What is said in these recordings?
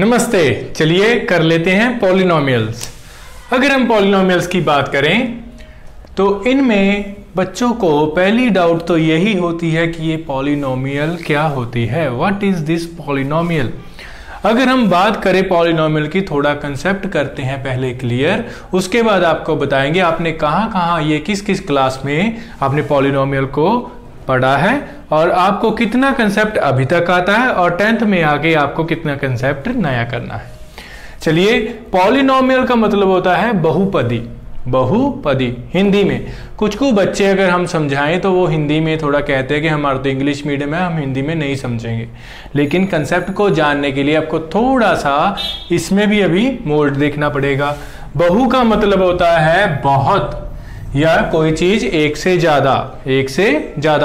नमस्ते। चलिए कर लेते हैं पॉलिनोमियल्स। अगर हम पॉलिनोमियल्स की बात करें तो इनमें बच्चों को पहली डाउट तो यही होती है कि ये पॉलिनोमियल क्या होती है, व्हाट इज दिस पॉलिनोमियल। अगर हम बात करें पॉलिनोमियल की, थोड़ा कंसेप्ट करते हैं पहले क्लियर, उसके बाद आपको बताएंगे आपने कहाँ ये किस किस क्लास में आपने पॉलिनोमियल को पढ़ा है और आपको कितना कंसेप्ट अभी तक आता है और 10th में आके आपको कितना कंसेप्ट नया करना है। चलिए, पॉलिनोमियल का मतलब होता है बहुपदी। बहुपदी हिंदी में कुछ बच्चे अगर हम समझाएं तो वो हिंदी में थोड़ा कहते हैं कि हमारा तो इंग्लिश मीडियम है, हम हिंदी में नहीं समझेंगे, लेकिन कंसेप्ट को जानने के लिए आपको थोड़ा सा इसमें भी अभी मोल्ड देखना पड़ेगा। बहु का मतलब होता है बहुत, या कोई चीज एक से ज्यादा,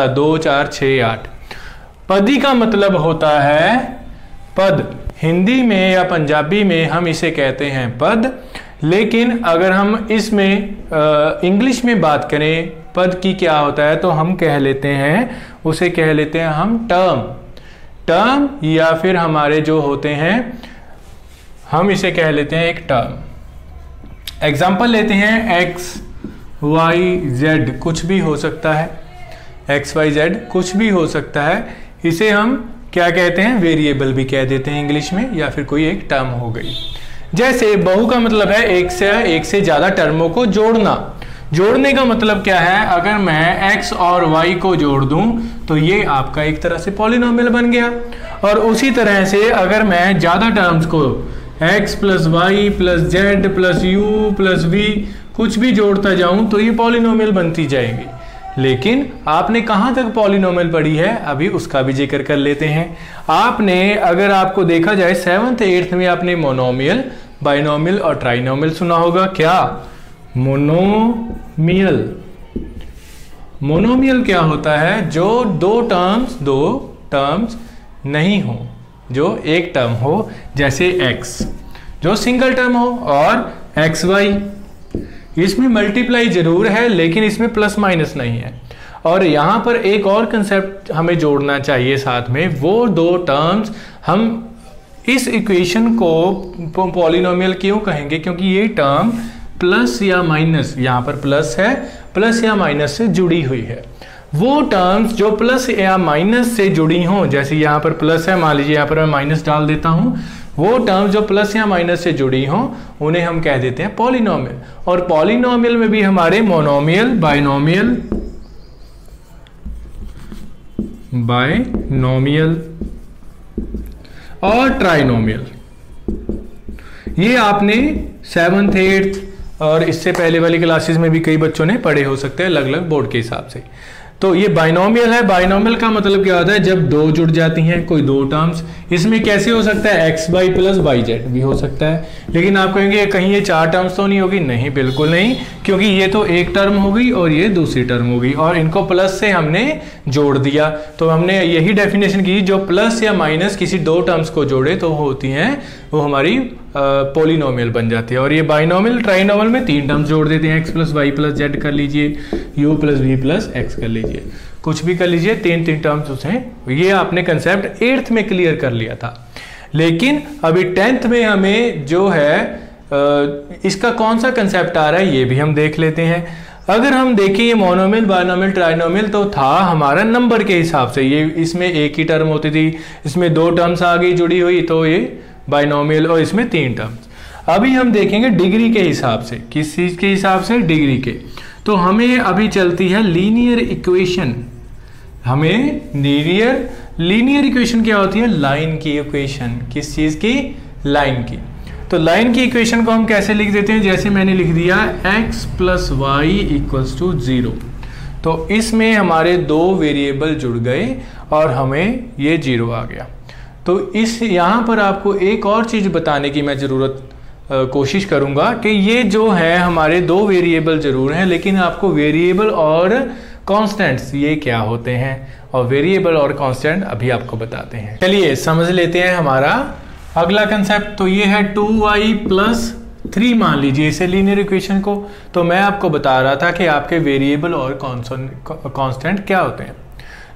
2 4 6 8। पदी का मतलब होता है पद। हिंदी में या पंजाबी में हम इसे कहते हैं पद, लेकिन अगर हम इसमें इंग्लिश में बात करें पद की क्या होता है तो हम कह लेते हैं, उसे कह लेते हैं हम टर्म, या फिर हमारे जो होते हैं हम इसे कह लेते हैं एक टर्म। एग्जाम्पल लेते हैं x y z, कुछ भी हो सकता है, x y z कुछ भी हो सकता है। इसे हम क्या कहते हैं, वेरिएबल भी कह देते हैं इंग्लिश में, या फिर कोई एक टर्म हो गई। जैसे बहु का मतलब है एक से ज्यादा टर्मों को जोड़ना। जोड़ने का मतलब क्या है, अगर मैं x और y को जोड़ दूं तो ये आपका एक तरह से पॉलिनोमियल बन गया। और उसी तरह से अगर मैं ज्यादा टर्म्स को x plus Y plus Z plus U plus V कुछ भी जोड़ता जाऊं तो ये पॉलिनोमियल बनती जाएंगी। लेकिन आपने कहां तक पॉलिनोमियल पढ़ी है, अभी उसका भी जिक्र कर लेते हैं। आपने अगर आपको देखा जाए 7th 8th में आपने मोनोमियल, बाइनोमियल और ट्राइनोमियल सुना होगा। क्या मोनोमियल क्या होता है, जो दो टर्म्स नहीं हो, जो एक टर्म हो, जैसे x जो सिंगल टर्म हो और xy, इसमें मल्टीप्लाई जरूर है लेकिन इसमें प्लस माइनस नहीं है। और यहां पर एक और कंसेप्ट हमें जोड़ना चाहिए साथ में, वो दो टर्म्स हम इस इक्वेशन को पॉलिनोमियल क्यों कहेंगे, क्योंकि ये टर्म प्लस या माइनस, यहां पर प्लस है, प्लस या माइनस से जुड़ी हुई है। वो टर्म्स जो प्लस या माइनस से जुड़ी हों, जैसे यहां पर प्लस है, मान लीजिए यहां पर मैं माइनस डाल देता हूं, वो टर्म्स जो प्लस या माइनस से जुड़ी हों उन्हें हम कह देते हैं पॉलिनोमियल। और पॉलिनोमियल में भी हमारे मोनोमियल, बाइनोमियल और ट्राइनोमियल, ये आपने 7th 8th और इससे पहले वाली क्लासेस में भी कई बच्चों ने पढ़े हो सकते हैं, अलग अलग बोर्ड के हिसाब से। तो ये बाइनोमियल है। बाइनोमियल का मतलब क्या होता है, जब दो जुड़ जाती हैं, कोई दो टर्म्स। इसमें कैसे हो सकता है, X Y plus Y Z भी हो सकता है। लेकिन आप कहेंगे कहीं ये 4 टर्म्स तो नहीं होगी, नहीं, बिल्कुल नहीं, क्योंकि ये तो एक टर्म हो गई और ये दूसरी टर्म हो गई और इनको प्लस से हमने जोड़ दिया। तो हमने यही डेफिनेशन की, जो प्लस या माइनस किसी दो टर्म्स को जोड़े तो होती हैं, वो हमारी पॉलिनोमियल बन जाती है। और ये बाइनोमियल, ट्राइनोमियल में 3 टर्म्स जोड़ देते हैं, X plus Y plus Z कर लीजिए, U plus V plus X कर लीजिए, कुछ भी कर लीजिए, 3 टर्म्स उसमें। ये आपने कंसेप्ट 8th में क्लियर कर लिया था। लेकिन अभी 10th में हमें जो है इसका कौन सा कंसेप्ट आ रहा है ये भी हम देख लेते हैं। अगर हम देखें ये मोनोमियल, बाइनोमियल, ट्राइनोमियल तो था हमारा नंबर के हिसाब से, ये इसमें एक ही टर्म होती थी, इसमें 2 टर्म्स आ गई जुड़ी हुई तो ये बाइनोमियल, और इसमें 3 टर्म्स। अभी हम देखेंगे डिग्री के हिसाब से, किस चीज के हिसाब से, डिग्री के। तो हमें अभी चलती है लीनियर इक्वेशन। हमें लीनियर इक्वेशन क्या होती है, लाइन की इक्वेशन। किस चीज की, लाइन की। तो लाइन की इक्वेशन को हम कैसे लिख देते हैं, जैसे मैंने लिख दिया x plus Y equals to 0। तो इसमें हमारे 2 वेरिएबल जुड़ गए और हमें ये 0 आ गया। तो इस यहाँ पर आपको एक और चीज बताने की मैं कोशिश करूंगा कि ये जो है हमारे 2 वेरिएबल जरूर हैं, लेकिन आपको वेरिएबल और कांस्टेंट्स ये क्या होते हैं, और वेरिएबल और कांस्टेंट अभी आपको बताते हैं। चलिए समझ लेते हैं हमारा अगला कंसेप्ट। तो ये है 2y प्लस 3 मान लीजिए इसे लीनियर इक्वेशन को। तो मैं आपको बता रहा था कि आपके वेरिएबल और कांस्टेंट क्या होते हैं।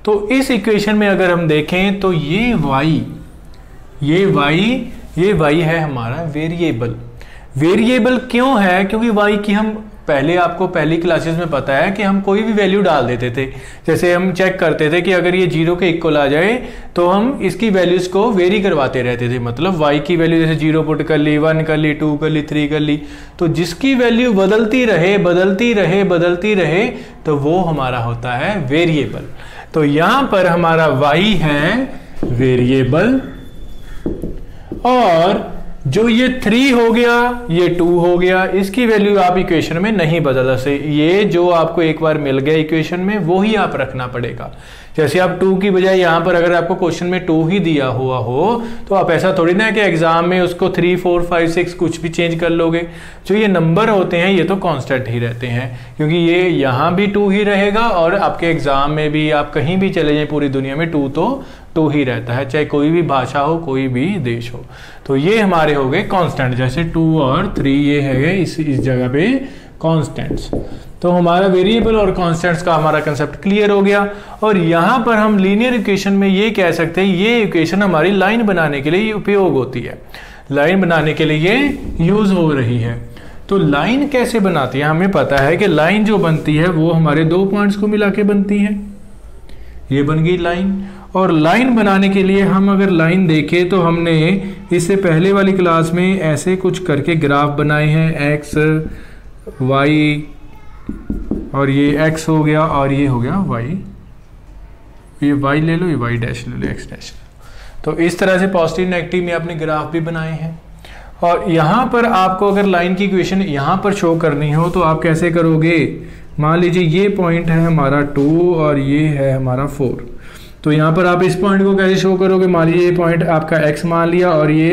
तो इस इक्वेशन में अगर हम देखें तो ये y ये y है हमारा वेरिएबल। वेरिएबल क्यों है? क्योंकि y की हम पहले आपको पहली क्लासेस में पता है कि हम कोई भी वैल्यू डाल देते थे। जैसे हम चेक करते थे कि अगर ये 0 के इक्वल आ जाए तो हम इसकी वैल्यूज को वेरी करवाते रहते थे। मतलब y की वैल्यू जैसे 0 पुट कर ली, 1 कर ली, 2 कर ली, 3 कर ली, तो जिसकी वैल्यू बदलती रहे बदलती रहे बदलती रहे तो वो हमारा होता है वेरिएबल। तो यहां पर हमारा y है वेरिएबल, और जो ये 3 हो गया, ये 2 हो गया, इसकी वैल्यू आप इक्वेशन में नहीं बदल सकते। ये जो आपको एक बार मिल गया इक्वेशन में वो ही आप रखना पड़ेगा। जैसे आप 2 की बजाय यहाँ पर अगर आपको क्वेश्चन में 2 ही दिया हुआ हो तो आप ऐसा थोड़ी ना कि एग्जाम में उसको 3, 4, 5, 6 कुछ भी चेंज कर लोगे। जो ये नंबर होते हैं ये तो कांस्टेंट ही रहते हैं, क्योंकि ये यहाँ भी 2 ही रहेगा और आपके एग्जाम में भी आप कहीं भी चले जाएं पूरी दुनिया में 2 तो 2 ही रहता है, चाहे कोई भी भाषा हो, कोई भी देश हो। तो ये हमारे हो गए कांस्टेंट, जैसे 2 और 3 ये है इस जगह पे कांस्टेंट्स। तो हमारा वेरिएबल और कांस्टेंट्स का हमारा कंसेप्ट क्लियर हो गया। और यहाँ पर हम लीनियर इक्वेशन में ये कह सकते हैं ये इक्वेशन हमारी लाइन बनाने के लिए उपयोग होती है, लाइन बनाने के लिए ये यूज हो रही है। तो लाइन कैसे बनाती है? हमें पता है कि लाइन जो बनती है वो हमारे 2 पॉइंट्स को मिला के बनती है। ये बन गई लाइन। और लाइन बनाने के लिए हम अगर लाइन देखें तो हमने इससे पहले वाली क्लास में ऐसे कुछ करके ग्राफ बनाए हैं, एक्स वाई, और ये x हो गया और ये हो गया y। ये y ले लो, ये y डैश ले लो, x डैश। तो इस तरह से पॉजिटिव नेगेटिव में आपने ग्राफ भी बनाए हैं। और यहाँ पर आपको अगर लाइन की इक्वेशन यहाँ पर शो करनी हो तो आप कैसे करोगे? मान लीजिए ये पॉइंट है हमारा 2 और ये है हमारा 4। तो यहाँ पर आप इस पॉइंट को कैसे शो करोगे? मान लीजिए ये पॉइंट आपका x मान लिया और ये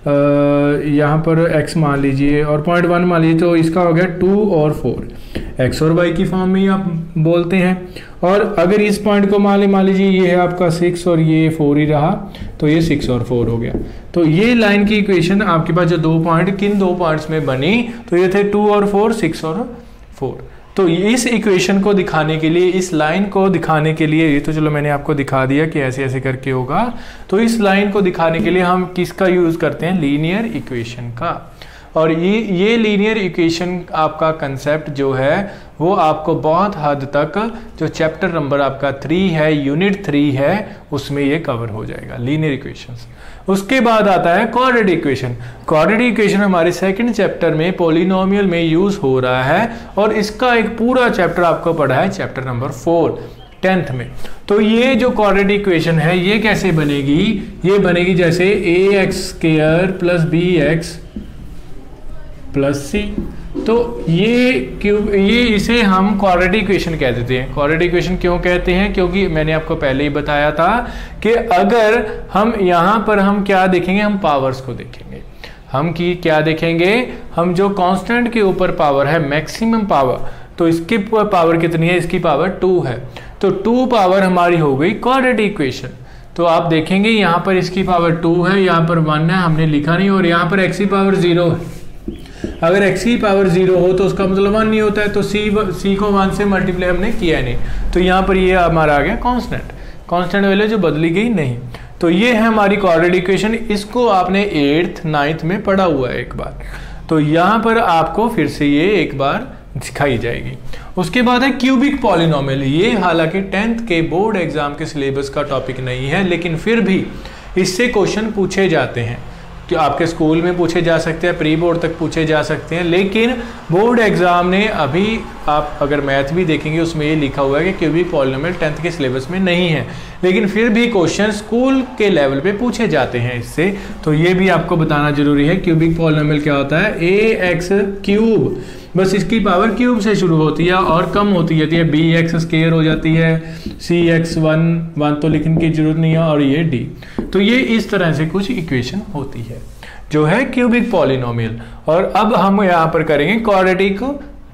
यहाँ पर x मान लीजिए और पॉइंट 1 मान लीजिए, तो इसका हो गया 2 और 4, x और y की फॉर्म में ही आप बोलते हैं। और अगर इस पॉइंट को मान लीजिए ये है आपका 6 और ये 4 ही रहा, तो ये 6 और 4 हो गया। तो ये लाइन की इक्वेशन आपके पास जो 2 पॉइंट किन 2 पॉइंट्स में बनी, तो ये थे 2 और 4, 6 और 4। तो इस इक्वेशन को दिखाने के लिए, इस लाइन को दिखाने के लिए, ये तो चलो मैंने आपको दिखा दिया कि ऐसे ऐसे करके होगा। तो इस लाइन को दिखाने के लिए हम किसका यूज करते हैं? लीनियर इक्वेशन का। और ये लीनियर इक्वेशन आपका कंसेप्ट जो है वो आपको बहुत हद तक जो चैप्टर नंबर आपका 3 है, यूनिट 3 है, उसमें ये कवर हो जाएगा, लीनियर इक्वेशंस। उसके बाद आता है क्वाड्रेटिक इक्वेशन। क्वाड्रेटिक इक्वेशन हमारे सेकंड चैप्टर में पॉलिनोमियल में यूज हो रहा है और इसका एक पूरा चैप्टर आपको पढ़ा है, चैप्टर नंबर 4 10th में। तो ये जो क्वाड्रेटिक इक्वेशन है ये कैसे बनेगी? ये बनेगी जैसे ax² + bx + c। तो ये इसे हम क्वाड्रेटिक इक्वेशन कह देते हैं। क्वाड्रेटिक इक्वेशन क्यों कहते हैं? क्योंकि मैंने आपको पहले ही बताया था कि अगर हम यहाँ पर हम क्या देखेंगे, हम पावर्स को देखेंगे। हम क्या देखेंगे? हम जो कांस्टेंट के ऊपर पावर है, मैक्सिमम पावर, तो इसकी पावर कितनी है? इसकी पावर 2 है। तो 2 पावर हमारी हो गई क्वाड्रेटिक इक्वेशन। तो आप देखेंगे यहाँ पर इसकी पावर 2 है, यहाँ पर 1 है, हमने लिखा नहीं, और यहाँ पर x की पावर 0 है। अगर x की पावर 0 हो तो उसका मतलब 1 नहीं होता है, तो c को 1 से मल्टीप्लाई हमने किया नहीं, तो यहाँ पर ये हमारा आ गया कांस्टेंट वैल्यू जो बदली गई नहीं। तो ये है हमारी क्वाड्रेटिक इक्वेशन। इसको आपने 8th 9th में पढ़ा हुआ है एक बार, तो यहाँ पर आपको फिर से ये एक बार सिखाई जाएगी। उसके बाद है क्यूबिक पॉलिनोमियल। ये हालांकि 10th के बोर्ड एग्जाम के सिलेबस का टॉपिक नहीं है, लेकिन फिर भी इससे क्वेश्चन पूछे जाते हैं। कि आपके स्कूल में पूछे जा सकते हैं, प्री बोर्ड तक पूछे जा सकते हैं, लेकिन बोर्ड एग्जाम ने अभी, आप अगर मैथ भी देखेंगे उसमें ये लिखा हुआ है कि क्यूबिक पॉलिनोमियल 10th के सिलेबस में नहीं है, लेकिन फिर भी क्वेश्चन स्कूल के लेवल पे पूछे जाते हैं इससे। तो ये भी आपको बताना जरूरी है। क्यूबिक पॉलिनोमियल क्या होता है? ax³, बस इसकी पावर क्यूब से शुरू होती है और कम होती जाती है, bx² हो जाती है, cx1 तो लिखने की जरूरत नहीं है, और ये d। तो ये इस तरह से कुछ इक्वेशन होती है जो है क्यूबिक पॉलिनोमियल। और अब हम यहाँ पर करेंगे क्वाड्रेटिक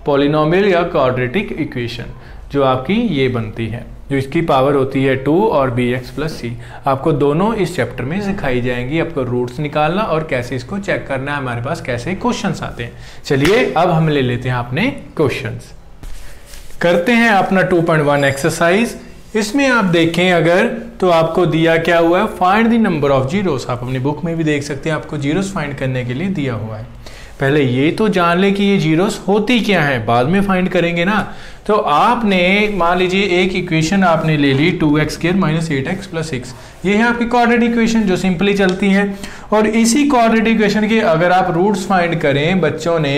पॉलिनोमियल या क्वाड्रेटिक इक्वेशन, जो आपकी ये बनती है, जो इसकी पावर होती है 2 और bx + c। आपको दोनों इस चैप्टर में सिखाई जाएंगी, आपको रूट्स निकालना और कैसे इसको चेक करना है, हमारे पास कैसे क्वेश्चंस आते हैं। चलिए अब हम ले लेते हैं अपने क्वेश्चंस, करते हैं अपना 2.1 एक्सरसाइज। इसमें आप देखें, अगर तो आपको दिया क्या हुआ है, find the number of zeros. आप अपनी बुक में भी देख सकते हैं, आपको जीरोस फाइंड करने के लिए दिया हुआ है। पहले ये तो जान ले कि ये जीरोस होती क्या है, बाद में फाइंड करेंगे ना। तो आपने मान लीजिए एक इक्वेशन आपने ले ली 2x² - 8x + 6, ये है आपकी क्वाड्रेटिक इक्वेशन जो सिंपली चलती है। और इसी क्वाड्रेटिक इक्वेशन के अगर आप रूट्स फाइंड करें, बच्चों ने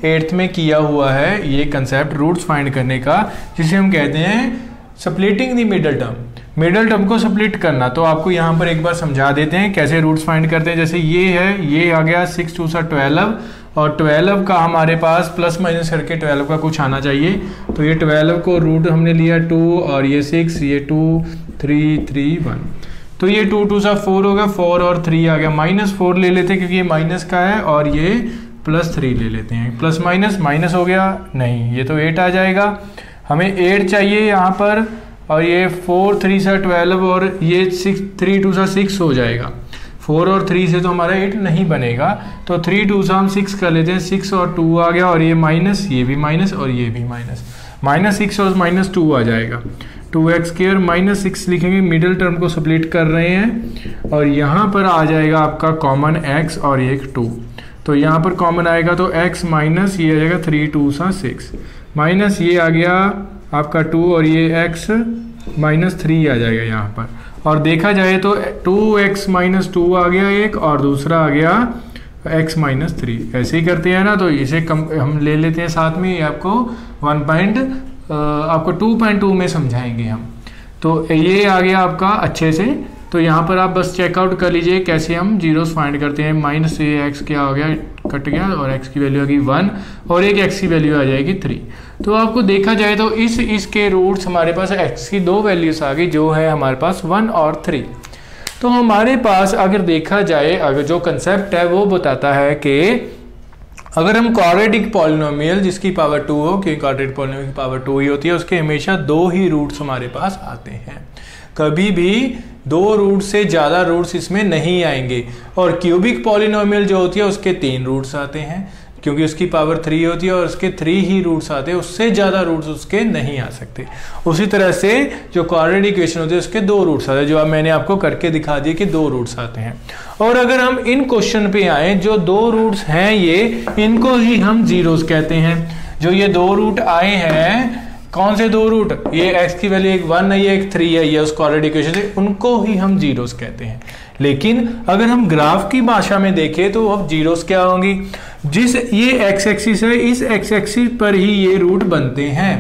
8th में किया हुआ है ये कंसेप्ट रूट्स फाइंड करने का, जिसे हम कहते हैं splitting the middle term. Middle term को स्प्लिट करना। तो आपको यहाँ पर एक बार समझा देते हैं कैसे रूट्स फाइंड करते हैं। जैसे ये है, ये आ गया 6 × 2 = 12, और 12 का हमारे पास प्लस माइनस करके 12 का कुछ आना चाहिए। तो ये 12 को रूट हमने लिया 2, और ये 6, ये 2 3 3 1, तो ये 2 × 2 = 4 होगा, 4 और 3 आ गया, -4 ले लेते हैं क्योंकि ये माइनस का है, और ये +3 ले लेते हैं। प्लस माइनस हो गया, नहीं ये तो 8 आ जाएगा, हमें 8 चाहिए यहाँ पर, और ये 4 3 = 12, और ये 6 3 2 = 6 हो जाएगा। 4 और 3 से तो हमारा 8 नहीं बनेगा, तो 3 2 से हम 6 कर लेते हैं, 6 और 2 आ गया, और ये माइनस, ये भी माइनस, और ये भी माइनस, -6 और -2 आ जाएगा। 2x² - 6 लिखेंगे, मिडिल टर्म को स्प्लिट कर रहे हैं, और यहाँ पर आ जाएगा आपका कॉमन x और एक 2, तो यहाँ पर कॉमन आएगा तो x माइनस ये आ जाएगा 3 2 = 6, माइनस ये आ गया आपका 2, और ये x -3 आ जाएगा यहाँ पर। और देखा जाए तो 2x - 2 आ गया एक, और दूसरा आ गया x - 3, ऐसे ही करते हैं ना। तो इसे हम ले लेते हैं साथ में, ये आपको 2.2 में समझाएंगे हम। तो ये आ गया आपका अच्छे से। तो यहाँ पर आप बस चेकआउट कर लीजिए कैसे हम जीरोस फाइंड करते हैं। माइनस से x क्या हो गया, कट गया, और x की वैल्यू आ गई 1, और एक x की वैल्यू आ जाएगी 3। तो आपको देखा जाए तो इसके रूट्स हमारे पास x की 2 वैल्यूज आ गई, जो है हमारे पास 1 और 3। तो हमारे पास अगर देखा जाए, अगर जो कंसेप्ट है वो बताता है कि अगर हम क्वाड्रेटिक पॉलिनोमियल जिसकी पावर 2 हो, कि क्वाड्रेटिक पॉलिनोमियल की पावर 2 ही होती है, उसके हमेशा 2 ही रूट्स हमारे पास आते हैं, कभी भी 2 रूट से ज़्यादा रूट्स इसमें नहीं आएंगे। और क्यूबिक पॉलिनोमियल जो होती है उसके 3 रूट्स आते हैं, क्योंकि उसकी पावर 3 होती है और उसके 3 ही रूट्स आते हैं, उससे ज़्यादा रूट्स उसके नहीं आ सकते। उसी तरह से जो क्वाड्रेटिक इक्वेशन होती है उसके 2 रूट्स आते हैं, जो अब मैंने आपको करके दिखा दिया कि 2 रूट्स आते हैं। और अगर हम इन क्वेश्चन पे आए, जो 2 रूट्स हैं ये, इनको ही हम जीरोस कहते हैं। जो ये 2 रूट आए हैं, कौन से 2 रूट, ये x की वैल्यू एक 1 है, ये एक 3 है, ये उस क्वाड्रेटिक इक्वेशन से, उनको ही हम जीरोस कहते हैं। लेकिन अगर हम ग्राफ की भाषा में देखें तो अब जीरोस क्या होंगी, जिस ये x एक्सिस है, इस x एक्सिस पर ही ये रूट बनते हैं,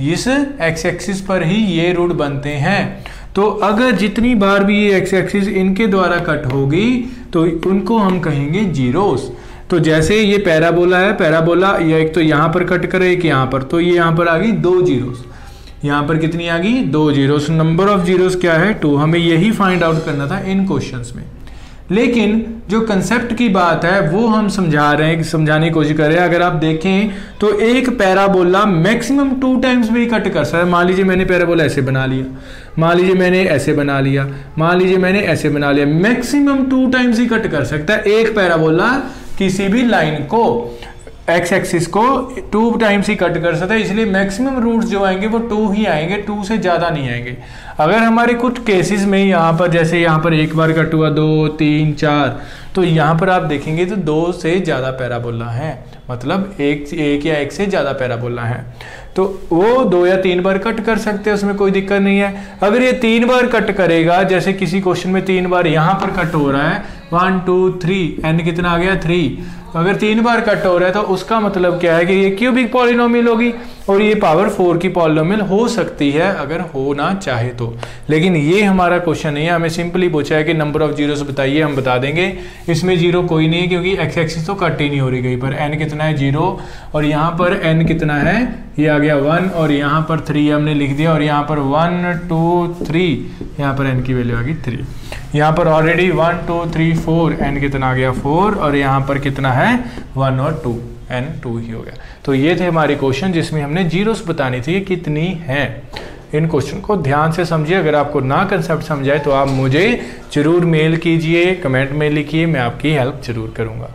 इस x एक्सिस पर ही ये रूट बनते हैं। तो अगर जितनी बार भी ये x एक्सिस इनके द्वारा कट होगी तो उनको हम कहेंगे जीरोस। तो जैसे ये पैराबोला है, पैराबोला ये एक तो यहाँ पर कट करे, एक यहाँ पर, तो ये यहाँ पर आ गई 2 जीरोस, यहाँ पर कितनी आ गई 2 जीरोस। नंबर ऑफ जीरोस क्या है 2, हमें यही फाइंड आउट करना था इन क्वेश्चंस में। लेकिन जो कंसेप्ट की बात है वो हम समझा रहे हैं, समझाने की कोशिश कर रहे हैं। अगर आप देखें तो एक पैराबोला मैक्सिमम 2 टाइम्स भी कट कर सकता है। मान लीजिए मैंने पैराबोला ऐसे बना लिया, मान लीजिए मैंने ऐसे बना लिया, मान लीजिए मैंने ऐसे बना लिया, मैक्सिमम 2 टाइम्स ही कट कर सकता है एक पैराबोला किसी भी लाइन को, एक्स एक्सिस को 2 टाइम्स ही कट कर सकता है। इसलिए मैक्सिमम रूट्स जो आएंगे वो 2 ही आएंगे, 2 से ज़्यादा नहीं आएंगे। अगर हमारे कुछ केसेस में यहाँ पर, जैसे यहाँ पर एक बार कट हुआ 2 3 4, तो यहाँ पर आप देखेंगे तो 2 से ज़्यादा पैराबोला है, मतलब एक या एक से ज़्यादा पैराबोला है, तो वो 2 या 3 बार कट कर सकते हैं, उसमें कोई दिक्कत नहीं है। अगर ये 3 बार कट करेगा, जैसे किसी क्वेश्चन में 3 बार यहाँ पर कट हो रहा है, 1 2 3, n कितना आ गया 3, अगर 3 बार कट हो रहा है तो उसका मतलब क्या है कि ये क्यूबिक पॉलिनोमियल होगी, और ये पावर 4 की पॉलिनोमियल हो सकती है अगर होना चाहे तो। लेकिन ये हमारा क्वेश्चन नहीं है, हमें सिंपली पूछा है कि नंबर ऑफ जीरोस बताइए, हम बता देंगे। इसमें जीरो कोई नहीं है क्योंकि एक्स एक्सिस तो कट ही नहीं हो रही कहीं पर। n कितना है 0, और यहाँ पर n कितना है, ये आ गया 1, और यहाँ पर 3 हमने लिख दिया, और यहाँ पर 1 2 3, यहाँ पर n की वैल्यू आ गई 3। यहाँ पर ऑलरेडी 1 2 3 4, n कितना आ गया 4, और यहाँ पर कितना है 1 और 2, n 2 ही हो गया। तो ये थे हमारे क्वेश्चन जिसमें हमने जीरोस बतानी थी कितनी है। इन क्वेश्चन को ध्यान से समझिए। अगर आपको ना कंसेप्ट समझाए तो आप मुझे जरूर मेल कीजिए, कमेंट में लिखिए, मैं आपकी हेल्प जरूर करूँगा।